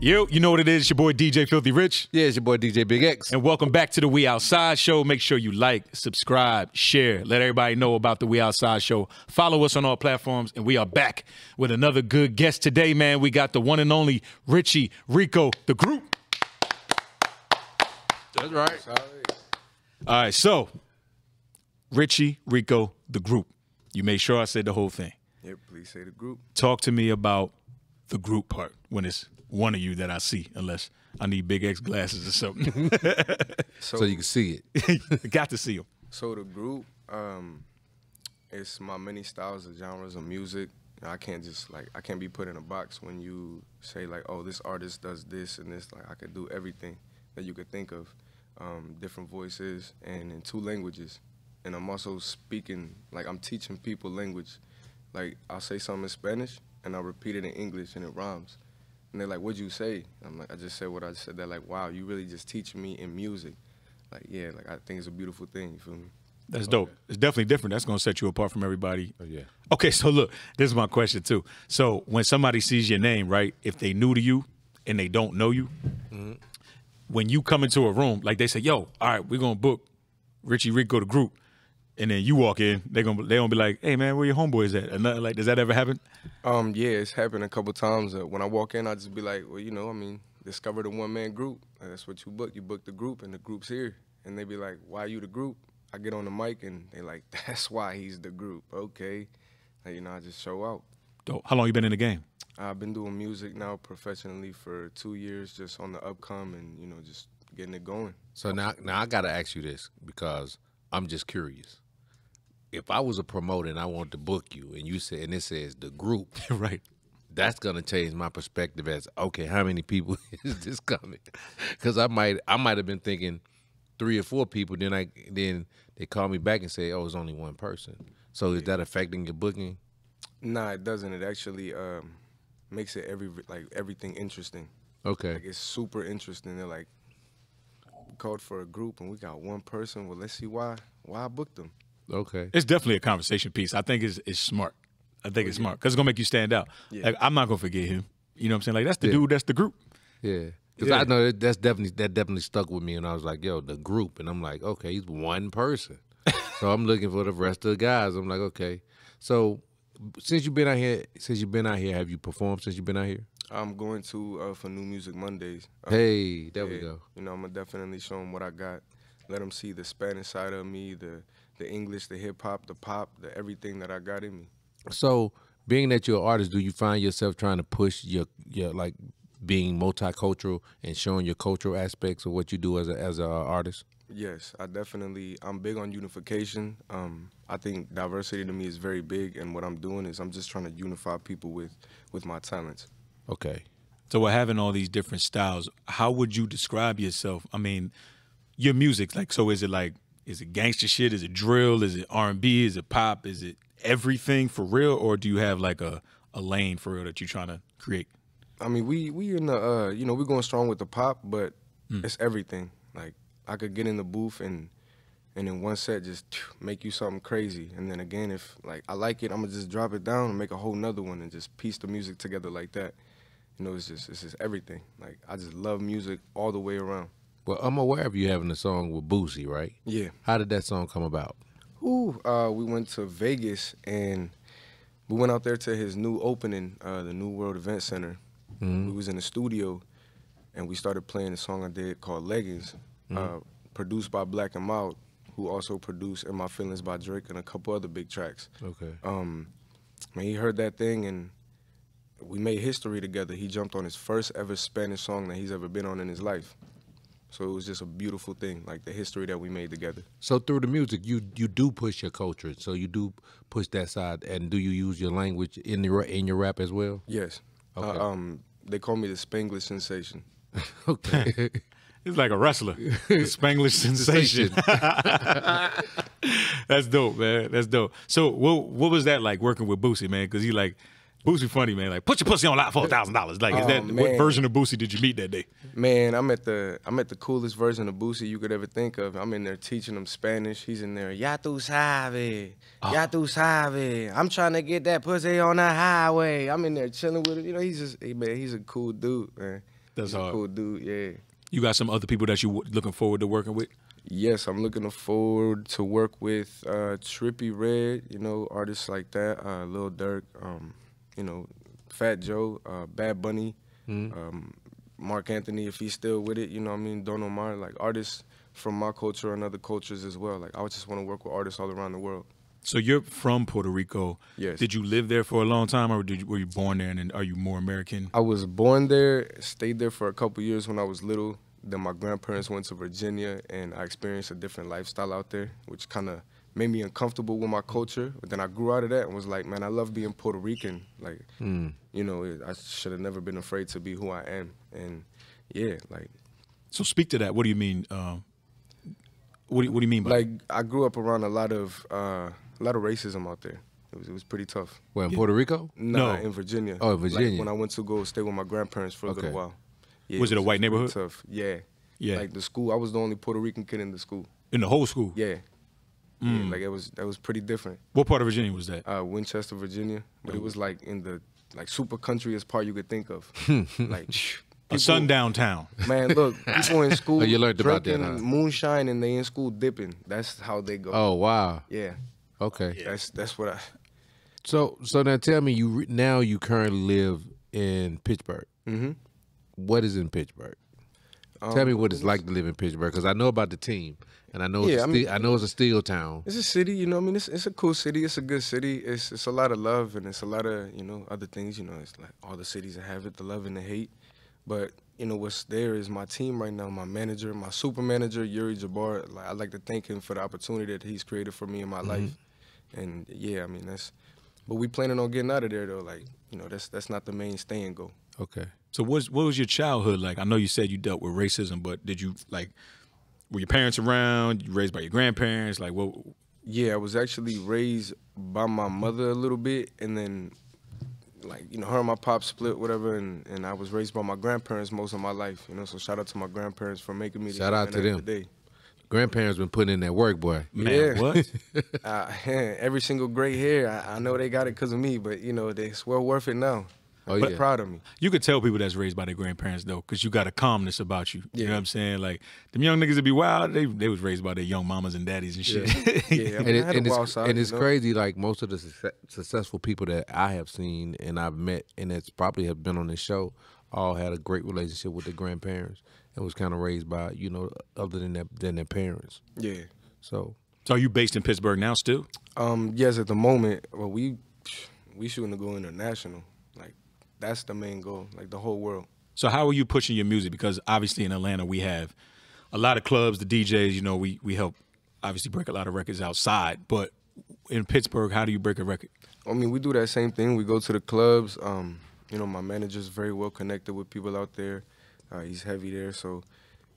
Yo, you know what it is. It's your boy DJ Filthy Rich. Yeah, it's your boy DJ Big X. And welcome back to the We Outside Show. Make sure you like, subscribe, share. Let everybody know about the We Outside Show. Follow us on all platforms. And we are back with another good guest today, man. We got the one and only Richy Rico, the group. That's right. All right, so Richy Rico, the group. You made sure I said the whole thing. Yep, please say the group. Talk to me about the group part when it's one of you that I see, unless I need Big X glasses or something. So you can see it. Got to see them. So the group, it's my many styles of genres of music. I can't just I can't be put in a box when you say like, oh, this artist does this and this. Like I could do everything that you could think of, different voices and in 2 languages. And I'm also speaking, like I'm teaching people language. Like I'll say something in Spanish and I'll repeat it in English and it rhymes. And they're like, what'd you say? I'm like, I just said what I said. They're like, wow, you really just teaching me in music. Like, yeah, like I think it's a beautiful thing, you feel me? That's dope. It's definitely different. That's going to set you apart from everybody. Oh, yeah. Okay, so look, this is my question too. So when somebody sees your name, right, if they new to you and they don't know you, when you come into a room, like they say, yo, all right, we're going to book Richy Rico, the group. And then you walk in, they gonna be like, hey man, where your homeboys at? And nothing like, does that ever happen? Yeah, it's happened a couple times. When I walk in, I just be like, well, you know, I mean, discover the one-man group. That's what you book. You book the group, and the group's here. And they be like, why you the group? I get on the mic, and they like, that's why he's the group. Okay. And, you know, I just show out. Dope. How long you been in the game? I've been doing music now professionally for 2 years, just on the upcome and, you know, just getting it going. So now I got to ask you this because I'm just curious. If I was a promoter and I wanted to book you and you said, and it says the group, Right. that's going to change my perspective as, okay, how many people is this coming? Because I might have been thinking 3 or 4 people, then they call me back and say, oh, it's only one person. So is that affecting your booking? Nah, it doesn't. It actually makes it everything interesting. Okay. Like it's super interesting. They're like, we called for a group and we got one person. Well, let's see why I booked them. Okay. It's definitely a conversation piece. I think it's smart. I think it's smart because it's going to make you stand out. Yeah. Like, I'm not going to forget him. You know what I'm saying? Like, that's the dude, that's the group. Yeah. Because I know that definitely stuck with me, and I was like, yo, the group. And I'm like, okay, he's one person. So I'm looking for the rest of the guys. I'm like, okay. So since you've been out here, have you performed since you've been out here? I'm going to for New Music Mondays. Hey, there we go. You know, I'm going to definitely show them what I got. Let them see the Spanish side of me, the English, the hip-hop, the pop, the everything that I got in me. So being that you're an artist, do you find yourself trying to push your like being multicultural and showing your cultural aspects of what you do as an artist? Yes, I'm big on unification. I think diversity to me is very big, and what I'm doing is I'm just trying to unify people with my talents. Okay. So we're having all these different styles. How would you describe yourself? I mean, your music, like, so is it gangster shit? Is it drill? Is it R&B? Is it pop? Is it everything for real? Or do you have like a lane for real that you're trying to create? I mean, we in the, you know, we're going strong with the pop, but it's everything. Like, I could get in the booth and in one set just make you something crazy. And then again, if like I like it, I'm gonna just drop it down and make a whole nother one and just piece the music together like that. You know, it's just everything. Like, I just love music all the way around. Well, I'm aware of you having a song with Boosie, right? Yeah. How did that song come about? We went to Vegas and we went out there to his new opening, the New World Event Center. We was in the studio and we started playing a song I did called Leggings, produced by Black and Mild, who also produced In My Feelings by Drake and a couple other big tracks. Okay. Man, he heard that thing and we made history together. He jumped on his first ever Spanish song that he's ever been on in his life. So it was just a beautiful thing, like the history that we made together. So through the music, you do push your culture. So you do push that side, and do you use your language in your rap as well? Yes. Okay. They call me the Spanglish Sensation. Okay. It's like a wrestler, the Spanglish sensation. That's dope, man. That's dope. So what was that like working with Boosie, man? Because he like, Boosie funny, man. Like, put your pussy on lock for $1,000. Like, is that what version of Boosie did you meet that day? Man, I'm at the coolest version of Boosie you could ever think of. I'm in there teaching him Spanish. He's in there, ya tu sabe, ya tu sabe. I'm trying to get that pussy on the highway. I'm in there chilling with him. You know, he's a cool dude, man. That's He's a hard. cool dude, yeah. You got some other people that you looking forward to working with? Yes, I'm looking forward to work with Trippie Redd, you know, artists like that, Lil Durk, you know, Fat Joe, Bad Bunny, Mark Anthony, if he's still with it, you know what I mean, Don Omar, like artists from my culture and other cultures as well. Like I just want to work with artists all around the world. So you're from Puerto Rico. Yes. Did you live there for a long time, or were you born there, and are you more American? I was born there, stayed there for a couple years when I was little. Then my grandparents went to Virginia, and I experienced a different lifestyle out there, which kind of made me uncomfortable with my culture. But then I grew out of that and was like, man, I love being Puerto Rican. Like, you know, I should have never been afraid to be who I am. And yeah, like. So speak to that. What do you mean? What do you mean by like? I grew up around a lot of racism out there. It was pretty tough. Well, in Puerto Rico? Nah, No. in Virginia. Oh, in Virginia. Like when I went to go stay with my grandparents for a little while. Yeah, Was it a white pretty neighborhood? Tough. Yeah. Yeah. Like the school, I was the only Puerto Rican kid in the school. In the whole school? Yeah. Yeah, like that was pretty different. What part of Virginia was that? Winchester, Virginia, but it was like in the super countryest part you could think of. Like A sundown town. man, look, people in school Oh, you learned about that, drinking huh? moonshine and they in school dipping. That's how they go. Oh, wow. Yeah. Okay. That's what I. So now tell me, now you currently live in Pittsburgh. Mhm. What is in Pittsburgh? Tell me what it's like to live in Pittsburgh, because I know about the team, and I know I know it's a steel town. It's a city, you know. I mean, it's a cool city. It's a good city. It's a lot of love and it's a lot of other things. You know, it's like all the cities that have it, the love and the hate. But you know what's there is my team right now. My manager, my super manager, Yuri Jabbar. Like I'd like to thank him for the opportunity that he's created for me in my life. And yeah, I mean that's. But we planning on getting out of there though. Like that's not the main stay and go. Okay. So what was your childhood like? I know you said you dealt with racism, but did you were your parents around? You raised by your grandparents? Like what? Yeah, I was actually raised by my mother a little bit, and then her and my pop split, whatever, and I was raised by my grandparents most of my life. So shout out to my grandparents for making me. Shout out to them. Today. Grandparents been putting in that work, boy. Man, yeah. what? Every single gray hair, I know they got it because of me, but it's well worth it now. Oh, They're yeah. proud of me. You could tell people that's raised by their grandparents though, because you got a calmness about you. You know Yeah. what I'm saying? Like them young niggas that be wild, they was raised by their young mamas and daddies and shit. Yeah, I mean, I had a wild side, it's you know? crazy. Like most of the successful people that I have seen and I've met, and that's probably have been on this show, all had a great relationship with their grandparents and was kind of raised by other than their parents. Yeah. So So are you based in Pittsburgh now still? Yes, at the moment, well, we shooting to go international. Like that's the main goal, like the whole world. So how are you pushing your music? Because obviously in Atlanta we have a lot of clubs, the DJs, we help obviously break a lot of records outside. But in Pittsburgh, how do you break a record? I mean, we do that same thing. We go to the clubs. My manager's very well connected with people out there. He's heavy there, so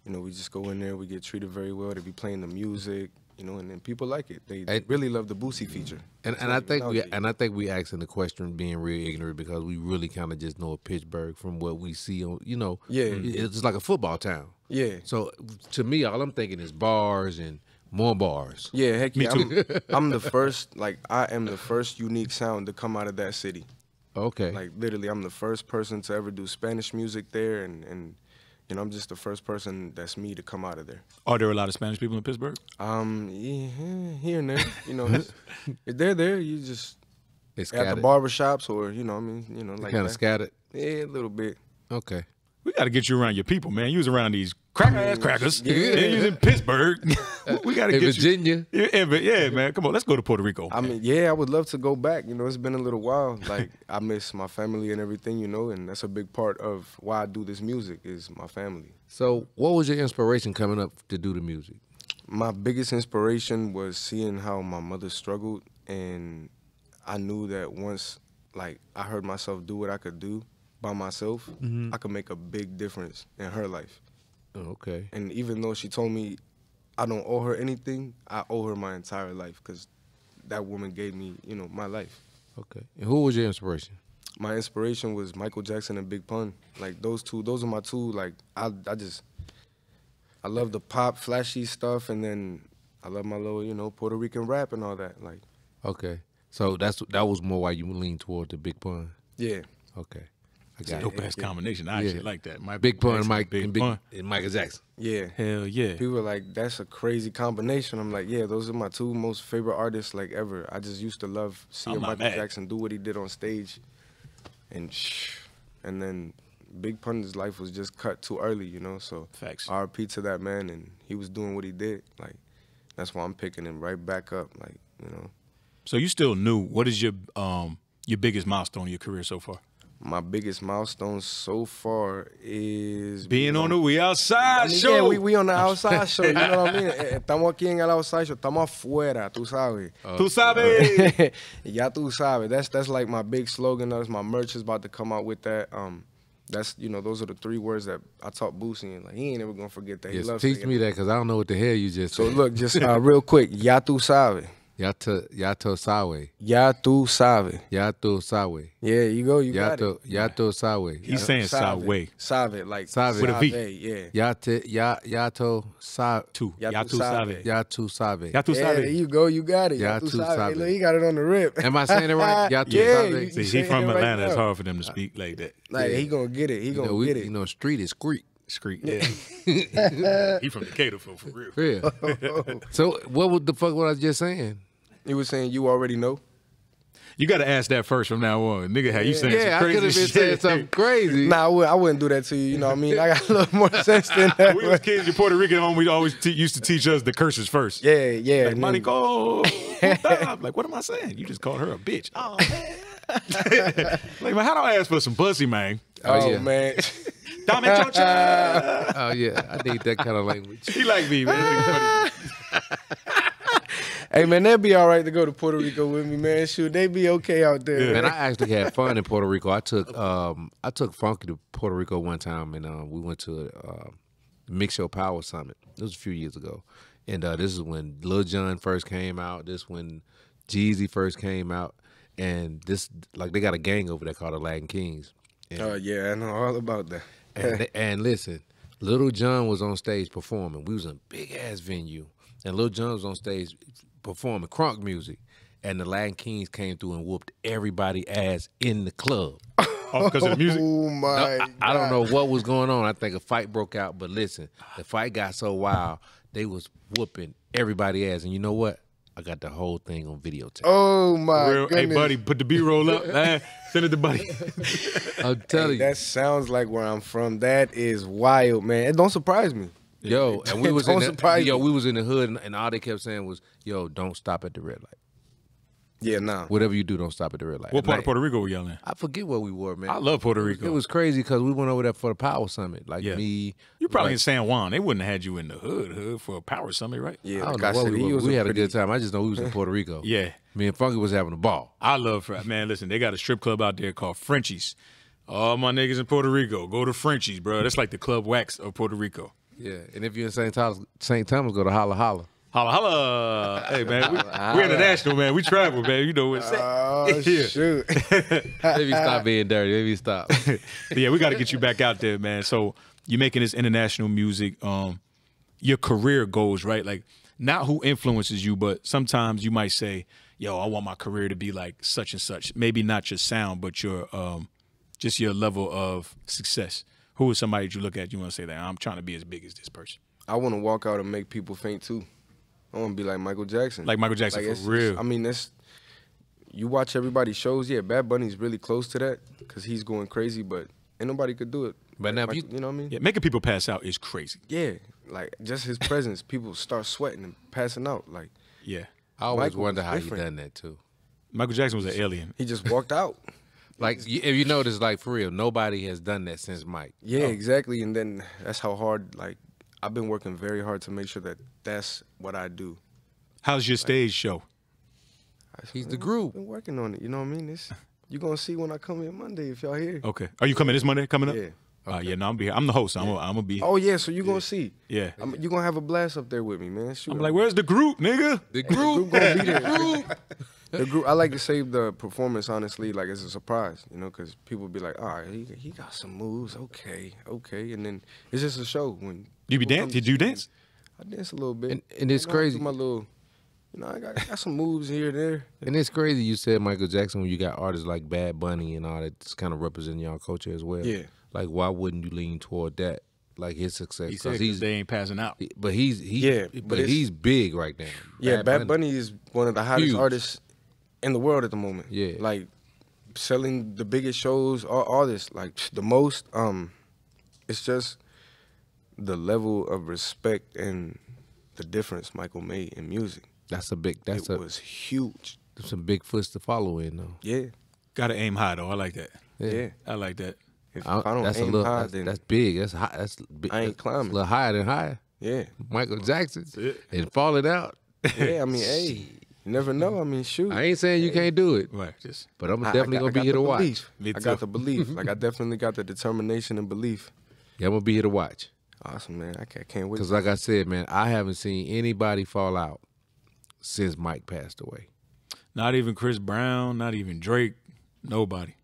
we just go in there. We get treated very well. They be playing the music, and then people like it. They really love the Boosie feature. And I think we asking the question being real ignorant, because we really kind of just know Pittsburgh from what we see on Yeah. it's just like a football town. Yeah. So to me, all I'm thinking is bars and more bars. Yeah, heck Me yeah. too. I'm the first, I am the first unique sound to come out of that city. Okay. Like literally, I'm the first person to ever do Spanish music there, and I'm just the first person that's me to come out of there. Are there a lot of Spanish people in Pittsburgh? Yeah, here and there, if they're there, you just It's at the scattered. barbershops or like Kind of that. scattered. Yeah, a little bit. Okay. We got to get you around your people, man. You was around these crack-ass crackers. Yeah. And you was in Pittsburgh. We got to In get Virginia. you. Yeah, man. Come on, let's go to Puerto Rico. I mean, yeah, I would love to go back. It's been a little while. Like, I miss my family and everything, and that's a big part of why I do this music is my family. So what was your inspiration coming up to do the music? My biggest inspiration was seeing how my mother struggled, and I knew that once, I heard myself do what I could do by myself, I could make a big difference in her life. Oh, okay. And even though she told me I don't owe her anything, I owe her my entire life because that woman gave me, my life. Okay. And who was your inspiration? My inspiration was Michael Jackson and Big Pun. Like those are my two. Like I love the pop, flashy stuff, and then I love my little, Puerto Rican rap and all that. Like, Okay. So that was more why you leaned toward the Big Pun. yeah. Okay. the guy. Dope ass combination. I actually like that. Big Pun and Mike Big Pun. and Michael Jackson. Yeah. Hell yeah. People are like, that's a crazy combination. I'm like, yeah, those are my two most favorite artists like ever. I just used to love seeing Michael Jackson do what he did on stage. And then Big Pun's life was just cut too early, you know? So Facts. RP to that man, and he was doing what he did. Like, that's why I'm picking him right back up, like, you know. So you still new. What is your biggest milestone in your career so far? My biggest milestone so far is being on the We Outside show. Yeah, we on the outside show, you know what I mean? Estamos aquí en el outside show, estamos afuera, tú sabes. Tú sabes. Ya tú sabes. That's like my big slogan. That's my merch is about to come out with that. That's, you know, those are the 3 words that I taught Boosie, and like he ain't ever gonna forget that. Yes, he loves teach me that, because I don't know what the hell you just said. So look, just real quick, ya tú sabes. Ya tú sabes. Ya tú sabes. Ya tú sabes. Yeah, you go, you got it. Ya tú sabes. He's saying Sabe. Sabe, like Sabe. With a V. Yeah. Ya tú sabes. Ya tú sabes. Ya tú sabes. Ya tú Yeah, sabes. there you go, you got it. Ya Ya tú tú sabes. sabes. Hey, look, he got it on the rip. Am I saying it right? Ya tú Yeah, sabes. See, saying he from it right Atlanta. It's now. hard for them to speak like that. Like he gonna get it. He gonna get it. You know, street is Greek. Screek. Yeah. He from Decatur for real. Yeah. So what the fuck was I just saying? He was saying you already know. You got to ask that first from now on. Nigga, how you saying Yeah, some I crazy could have been shit. saying something crazy. Nah, I wouldn't do that to you. You know what I mean? I got a little more sense than that. We was kids in Puerto Rican home. We always used to teach us the curses first. Yeah. Like, and then- Marico. Like, what am I saying? You just called her a bitch. Oh, man. Like, man, how do I ask for some pussy, man? Oh, yeah. man. Dame chocha. Oh yeah, I need that kind of language. He like me, man. Funny. Hey, man, that'd be all right to go to Puerto Rico with me, man. Shoot, they be okay out there. Man, Man. I actually had fun in Puerto Rico. I took Funky to Puerto Rico one time, and we went to a Mix Your Power Summit. It was a few years ago, and this is when Lil Jon first came out. This when Jeezy first came out, and this like they got a gang over there called the Latin Kings. And, Oh, yeah, I know all about that. and listen, Lil Jon was on stage performing. We was in a big ass venue, and Lil Jon was on stage performing crunk music, and the Latin Kings came through and whooped everybody ass in the club. Oh, because of the music? Oh, my God. I don't know what was going on. I think a fight broke out, but listen, the fight got so wild, they was whooping everybody ass, and you know what? I got the whole thing on videotape. Oh, my Real, hey, goodness. buddy, put the B-roll up. Man. Send it to buddy. I'm telling Hey, you. that sounds like where I'm from. That is wild, man. It don't surprise me. Yo, and we was Don't in surprise me. we was in the hood, and all they kept saying was, "Yo, don't stop at the red light. Yeah, nah. Whatever you do, don't stop at the red light." What part of Like, Puerto Rico were y'all in? I forget where we were, man. I love Puerto Rico. It was crazy because we went over there for the Power Summit. Like Yeah. me, You probably in like, San Juan. They wouldn't have had you in the hood for a power summit, right? Yeah, I don't like know I what said, we he were. was We a had a pretty- good time. I just know we was in Puerto Rico. Yeah. Me and Funky was having a ball. I love, man, listen, they got a strip club out there called Frenchie's. All my niggas in Puerto Rico, go to Frenchie's, bro. That's like the Club Wax of Puerto Rico. Yeah, and if you're in St. Thomas, go to Holla Holla. Holla, holla. Hey, man, we international, man. We travel, man. You know what's Oh, Yeah. shoot. Maybe stop being dirty. Maybe stop. Yeah, we got to get you back out there, man. So you're making this international music. Your career goals, right? Like, not who influences you, but sometimes you might say, yo, I want my career to be like such and such. Maybe not your sound, but your just your level of success. Who is somebody that you look at, you want to say that I'm trying to be as big as this person? I want to walk out and make people faint, too. I want to be like Michael Jackson. Like Michael Jackson, it's- for real. I mean, you watch everybody's shows. Yeah, Bad Bunny's really close to that because he's going crazy, but ain't nobody could do it. But now, if Like, you know what I mean? Yeah, making people pass out is crazy. Yeah, like just his presence, people start sweating and passing out. Like Yeah. I always Michael wonder was how different. you done that too. Michael Jackson was an alien. he just walked out. Like if you notice, like for real, nobody has done that since Mike. Yeah, exactly. And then that's how hard. Like I've been working very hard to make sure that that's what I do. How's your stage show? He's the group. Been working on it. You know what I mean? You're gonna see when I come in Monday if y'all here. Okay. Are you coming this Monday? Coming up? Yeah. Yeah, no, I'm be here. I'm the host. I'm gonna be here. Oh yeah, so you gonna see. Yeah. You're gonna have a blast up there with me, man. Shoot. I'm like, where's the group, nigga? The The group. group gonna be there. The group. I like to save the performance honestly, like as a surprise, you know, because people be like, all right, he got some moves, okay, and then it's just a show. When You be people dance? come Did to you see me, dance? I dance a little bit. And it's You know, I do crazy. My little You know, I got some moves here and there. And it's crazy you said Michael Jackson when you got artists like Bad Bunny and all that just kind of representing y'all culture as well. Yeah. Like, why wouldn't you lean toward that? Like his success. He said 'cause they ain't passing out. But he's big right now. Yeah, Bad Bunny is one of the hottest artists in the world at the moment. Yeah. Like, selling the biggest shows, all this, like, the most. It's just the level of respect and the difference Michael made in music. It was huge. Some big foots to follow in, though. Yeah. Gotta aim high, though. I like that. Yeah. I like that. If I don't aim high, then that's big. That's high. That's big. I ain't climbing. It's a little higher than higher. Yeah. Michael Jackson and falling out. Yeah, I mean, hey, you never know. I mean, shoot. I ain't saying you can't do it, Right. but I'm definitely gonna be here to watch. Me I too. got the belief. Like, I definitely got the determination and belief. Yeah, I'm gonna be here to watch. Awesome, man. I can't wait. Because like I said, man, I haven't seen anybody fall out since Mike passed away. Not even Chris Brown, not even Drake, nobody.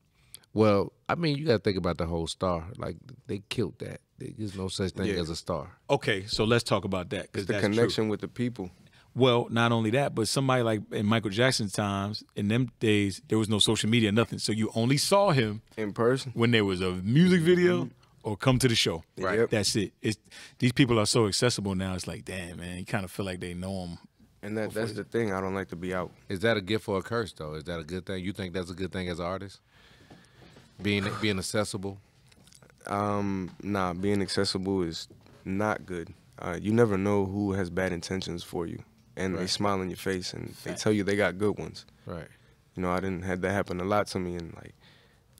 Well, I mean, you got to think about the whole star. Like, they killed that. There's no such thing as a star. Okay, so let's talk about that because the that's connection true. with the people. Well, not only that, but somebody like in Michael Jackson's times, in them days, there was no social media, nothing. So you only saw him in person when there was a music video or come to the show. Right. Yep. That's it. These people are so accessible now. It's like, damn, man, you kind of feel like they know him. And that's the thing. I don't like to be out. Is that a gift or a curse, though? Is that a good thing? You think that's a good thing as an artist? Being accessible? Nah, being accessible is not good. You never know who has bad intentions for you. And they smile in your face and they tell you they got good ones. Right. You know, I didn't had that happen a lot to me, and like,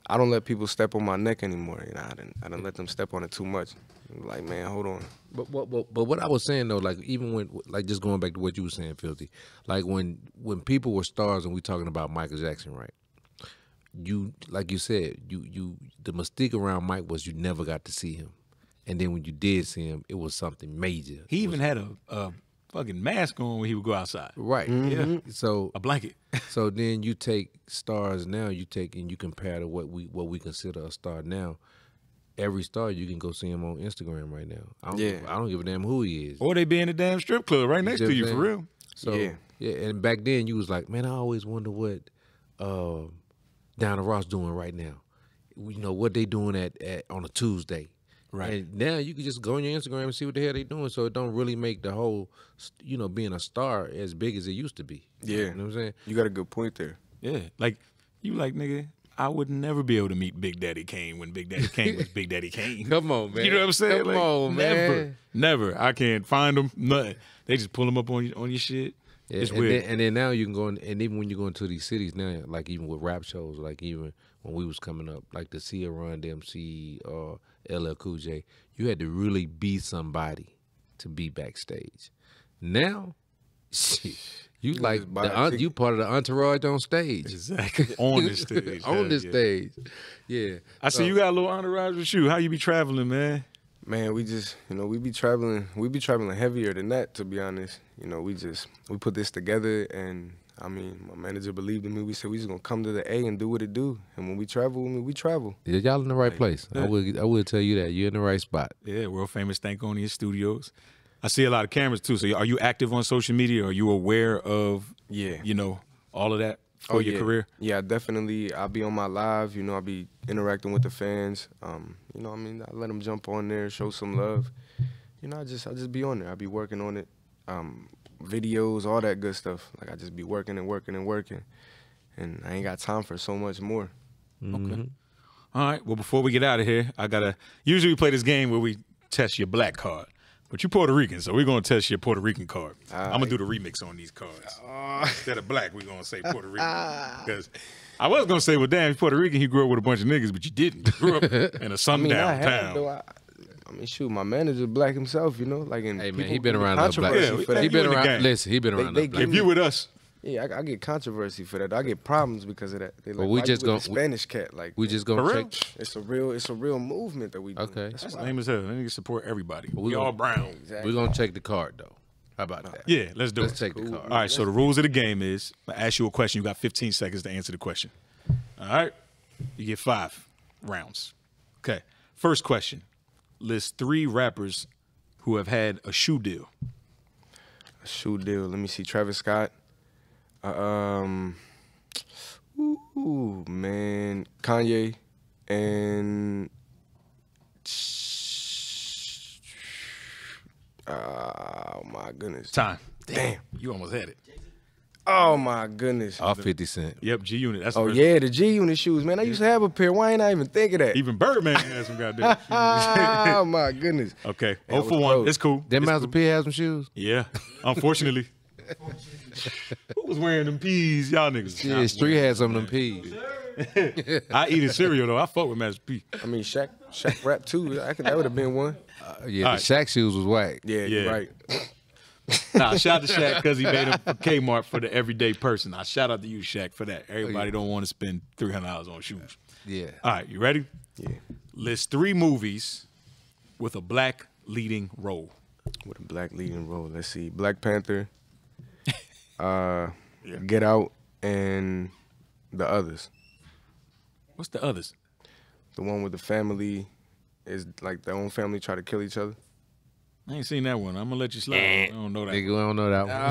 I don't let people step on my neck anymore. You know, I didn't let them step on it too much. Like, man, hold on. But what I was saying though, like even when, like, just going back to what you were saying, Filthy, like when people were stars and we talking about Michael Jackson, right? You, like you said, the mystique around Mike was you never got to see him, and then when you did see him, it was something major. He even had a fucking mask on when he would go outside. Right. Yeah. So a blanket. So then you take stars now, you compare to what we consider a star now. Every star you can go see him on Instagram right now. I don't give a damn who he is. Or they be in the damn strip club right next to you, for real. So yeah, and back then you was like, man, I always wonder what Diana Ross doing right now. You know what they doing at on a Tuesday. Right. And now you can just go on your Instagram and see what the hell they doing. So it don't really make the whole, being a star as big as it used to be. Yeah. You know what I'm saying? You got a good point there. Yeah. Like, nigga, I would never be able to meet Big Daddy Kane when Big Daddy Kane was Big Daddy Kane. Come on, man. You know what I'm saying? Come on, man. Never. I can't find them. Nothing. They just pull them up on your shit. Yeah, it's weird. And then now you can go in, and even when you go into these cities now, like even with rap shows, like even when we was coming up, like the Sia Run DMC or LL Cool J, you had to really be somebody to be backstage. Now, you like you part of the entourage on stage. Exactly. On the stage. On the stage. Yeah. I see you got a little entourage with you. How you be traveling, man? Man, we just, we be traveling heavier than that, to be honest. We put this together, and I mean, my manager believed in me. We said we just gonna come to the A and do what it do. And when we travel, we travel. Yeah, y'all in the right place. I will tell you that. You're in the right spot. Yeah, world famous Stankonia Studios. I see a lot of cameras too. So are you active on social media? Are you aware of all of that for your career? Yeah, definitely. I'll be on my live, I'll be interacting with the fans. I let them jump on there, show some love. I just be on there. I'll be working on it. Videos, all that good stuff. Like, I just be working and working and working. And I ain't got time for so much more. Okay. All right. Well, before we get out of here, usually we play this game where we test your black card. But you're Puerto Rican, so we're going to test your Puerto Rican card. I'm going to do the remix on these cards. Instead of black, we're going to say Puerto Rican. Because I was going to say, well, damn, Puerto Rican, he grew up with a bunch of niggas, but you didn't. You grew up in a sundown town. Shoot, my manager black himself, like, and hey man, he been around the black. Yeah, he been around. Listen, he been around the black. If you with us, yeah, I get controversy for that. I get problems because of that. They like, we just gonna Spanish cat, like, we just gonna check. It's a real movement that we do. Okay, that's lame as hell. Let me support everybody. We all brown. Exactly. We're gonna check the card though. How about that? Yeah, let's do it. Let's take the card. All right. So the rules of the game is I ask you a question. You got 15 seconds to answer the question. All right. You get 5 rounds. Okay. First question. List 3 rappers who have had a shoe deal. A shoe deal. Let me see. Travis Scott. Ooh, man, Kanye and oh my goodness. Time. Damn. You almost had it. Oh my goodness. All 50 Cent. Yep, G Unit. That's Oh the first yeah, the G Unit shoes, man. I used to have a pair. Why ain't I even think of that? Even Birdman has some goddamn shoes. Oh my goodness. Okay. That 0 was for 1. close. It's cool. Them It's Master cool. P has some shoes? Yeah. Unfortunately. Who was wearing them peas? Y'all niggas. Yeah, Street had some of them P's. I eat his cereal though. I fuck with Master P. I mean, Shaq rap too. That would have been one. Yeah, All the right. Shaq shoes was whack. Yeah, Yeah. you're right. Nah, shout out to Shaq because he made them for Kmart for the everyday person. I shout out to you, Shaq, for that. Everybody don't want to spend $300 on shoes. Yeah. All right, you ready? Yeah. List 3 movies with a black leading role. With a black leading role. Let's see. Black Panther, Get Out, and the others. What's the others? The one with the family is like their own family try to kill each other. I ain't seen that one. I'm gonna let you slide. I don't know that. Nigga, we don't know that one. The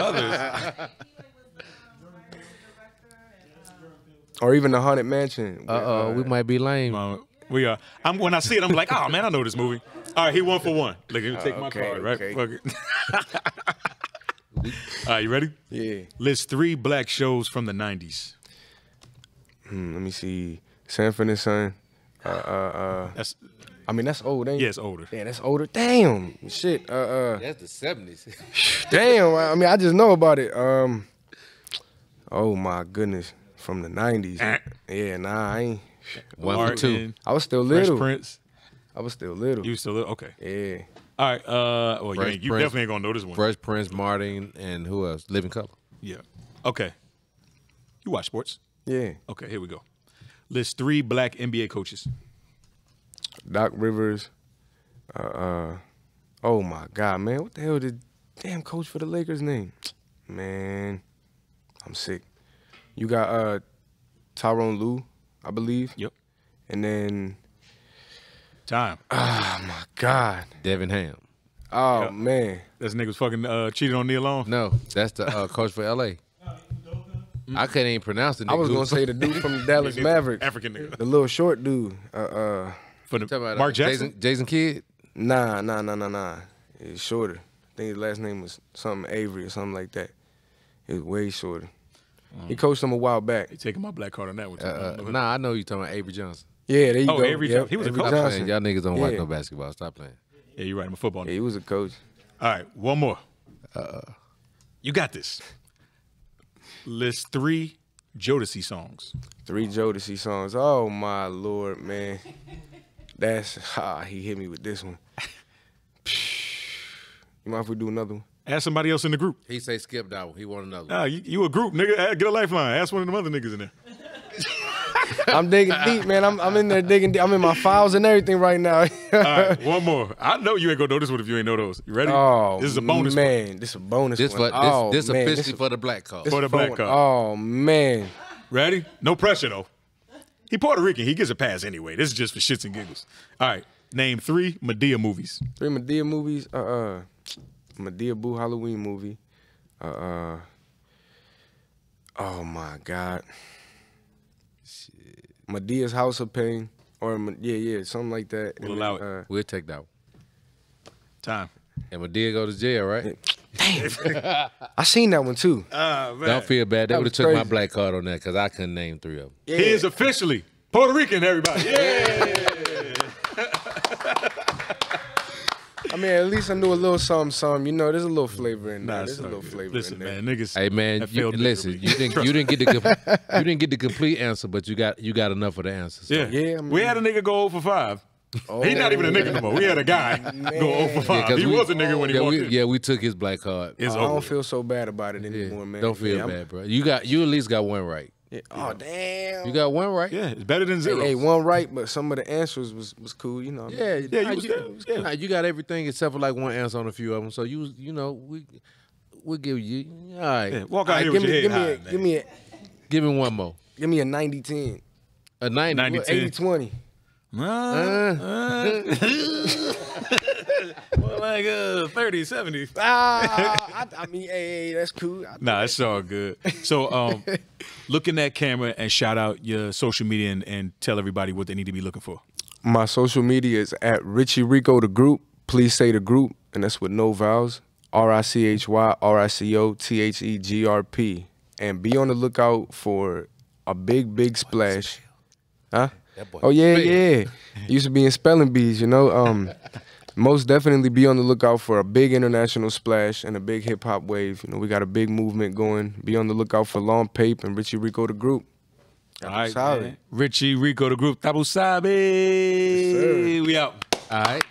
others. Or even the Haunted Mansion. We might be lame. We are. When I see it, I'm like, oh man, I know this movie. All right, he 1 for 1. Look, he take my Okay, card, right? okay. Fuck it. All right, you ready? Yeah. List 3 black shows from the 90s. Let me see. Sanford and Son. That's I mean, that's old, ain't it? yeah, it's older. Yeah, that's older. Damn. Shit. That's the 70s. Damn. I mean, I just know about it. Oh my goodness. From the 90s. Yeah, nah, I ain't. 1 for 2. Martin, I was still Fresh little. Prince. I was still little. You still little? Okay. Yeah. All right. Well, Fresh you Prince. definitely ain't gonna know this one. Fresh Prince, Martin, and who else? Living Color. Yeah. Okay. You watch sports? Yeah. Okay. Here we go. List 3 black NBA coaches. Doc Rivers. Oh my God, man. What the hell did damn coach for the Lakers name? Man, I'm sick. You got Tyronn Lue, I believe. Yep. And then Time. oh my God. Devin Ham. Oh Yep. man. This nigga's fucking cheated on Neil Long. No, that's the coach for L.A. I couldn't even pronounce the nigga. I was gonna say the dude from Dallas Mavericks. African nigga. The little short dude. For the Talking about, Mark Jackson. Jason Kidd. Nah. He's shorter. I think his last name was something Avery or something like that. He was way shorter. He coached him a while back. He taking my black card on that one. Too. Nah, I know you talking about Avery Johnson. Yeah, there you Oh, go. Avery Johnson. He was a Avery coach. Stop Johnson. playing. Y'all niggas don't watch Yeah. no basketball. Stop playing. Yeah, you're right. I'm a football Yeah, nigga. he was a coach. All right, one more. You got this. List 3 Jodeci songs. 3 Jodeci songs. Oh my Lord, man. That's he hit me with this one. You mind if we do another one? Ask somebody else in the group. He say skip that one. He want another one. Nah, you a group, nigga. Get a lifeline. Ask one of them other niggas in there. I'm digging deep, man. I'm in there digging deep. I'm in my files and everything right now. All right, one more. I know you ain't gonna know this one if you ain't know those. You ready? Oh, This is a bonus one. man. This is a bonus This one. for Oh, this man. officially for the black card. For the black card. Oh man. Ready? No pressure though. He Puerto Rican. He gets a pass anyway. This is just for shits and giggles. All right. Name 3 Madea movies. 3 Madea movies. Madea Boo Halloween movie. Oh my God. Medea's House of Pain, or something like that. We'll And allow then, it. We'll take that one. Time. And Madea go to jail, right? I seen that one too. Man. Don't feel bad. They That would have was took my crazy. black card on that because I couldn't name 3 of them. Yeah. He is officially Puerto Rican, everybody. Yeah. I mean, at least I knew a little something. You know, there's a little flavor in there. Nah, There's a so little good. flavor Listen, in there. man, niggas. Hey man, that you, failed listen. miserably. You didn't get the complete answer, but you got enough of the answers. Yeah. Yeah, I mean- we had a nigga go 0 for 5. He's not even a nigga no more. We had a guy go 0 for 5. 'cause He was a nigga when he walked in. we took his black card. It's I over. don't feel so bad about it Yeah, anymore, man. don't feel Yeah, I'm- bad, bro. You at least got one right. Yeah. Oh damn. You got one right. Yeah, it's better than 0. Hey, one right, but some of the answers was cool. You know. Yeah, Yeah, you was you, good. Yeah. nah, you got everything except for like one answer on a few of them. So we'll give you. All right, Yeah, walk All out right, here give with me, your head high, give me a man. give him one more. give me a 90-10, A 90. 90. 80-20. More like 30, 70. I mean, hey, that's cool. Nah, it's all good. So look in that camera and shout out your social media and tell everybody what they need to be looking for. My social media is at Richy Rico the group. Please say the group, and that's with no vowels. RICHY RICOTHEGRP. And be on the lookout for a big splash. Huh? Oh yeah. Used to be in spelling bees, you know. Most definitely be on the lookout for a big international splash and a big hip hop wave. You know, we got a big movement going. Be on the lookout for Long Pape and Richy Rico the group. All right, man. Richy Rico the group. Tabu Sabe. Yes, we out. All right.